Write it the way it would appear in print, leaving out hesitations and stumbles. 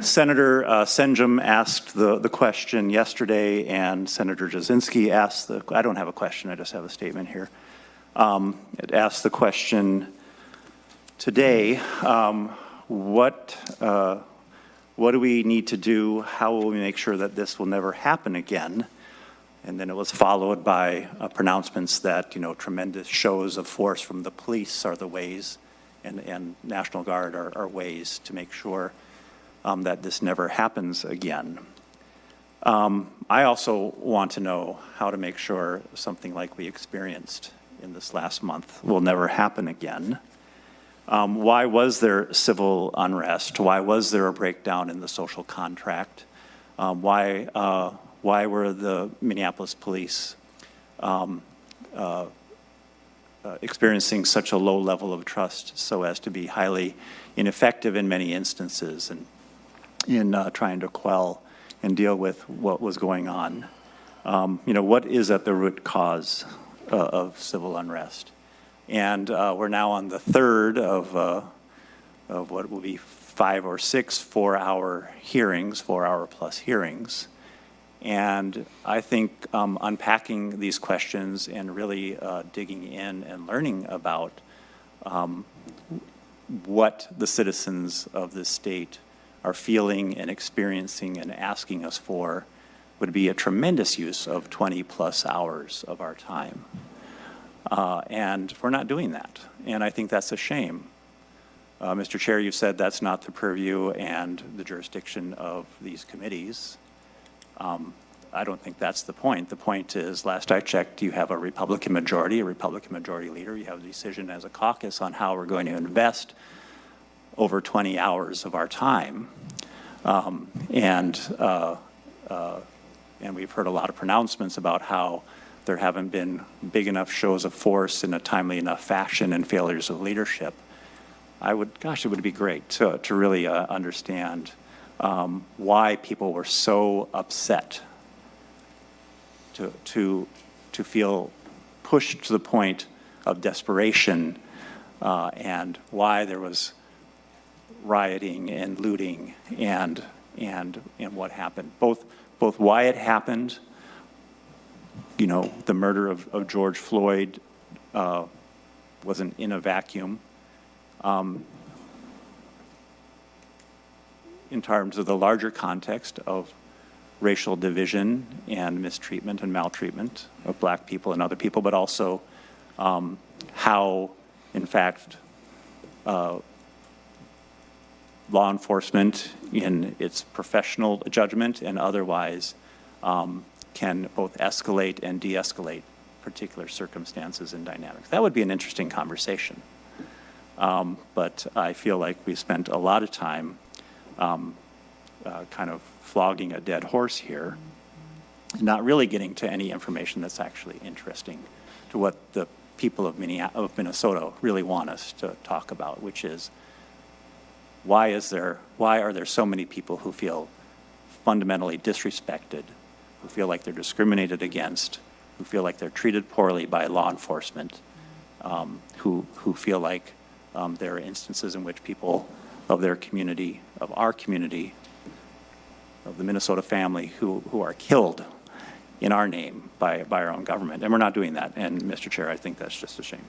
Senator Senjum asked the question yesterday, and Senator Jasinski asked I don't have a question, I just have a statement here. It asked the question today, what do we need to do? How will we make sure that this will never happen again? And then it was followed by pronouncements that, tremendous shows of force from the police are the ways, and National Guard are ways to make sure that this never happens again. I also want to know how to make sure something like we experienced in this last month will never happen again. Why was there civil unrest? Why was there a breakdown in the social contract? Why were the Minneapolis police experiencing such a low level of trust so as to be highly ineffective in many instances and in trying to quell and deal with what was going on? What is at the root cause of civil unrest? And we're now on the third of what will be 5 or 6 4-hour hearings, 4-hour plus hearings. And I think unpacking these questions and really digging in and learning about what the citizens of this state are feeling and experiencing and asking us for would be a tremendous use of 20 plus hours of our time. And we're not doing that. And I think that's a shame. Mr. Chair, you said that's not the purview and the jurisdiction of these committees. I don't think that's the point. The point is, last I checked, you have a Republican majority leader. You have a decision as a caucus on how we're going to invest over 20 hours of our time. And we've heard a lot of pronouncements about how there haven't been big enough shows of force in a timely enough fashion and failures of leadership. It would be great to really understand why people were so upset to feel pushed to the point of desperation, and why there was rioting and looting and what happened. Both why it happened, the murder of George Floyd wasn't in a vacuum. In terms of the larger context of racial division and mistreatment and maltreatment of black people and other people, but also how, in fact, law enforcement in its professional judgment and otherwise can both escalate and de-escalate particular circumstances and dynamics. That would be an interesting conversation. But I feel like we spent a lot of time kind of flogging a dead horse here, not really getting to any information that's actually interesting to what the people of Minnesota really want us to talk about, which is why are there so many people who feel fundamentally disrespected, who feel like they're discriminated against, who feel like they're treated poorly by law enforcement, who feel like there are instances in which people of their community, of our community, of the Minnesota family who are killed in our name by our own government. And we're not doing that. And Mr. Chair, I think that's just a shame.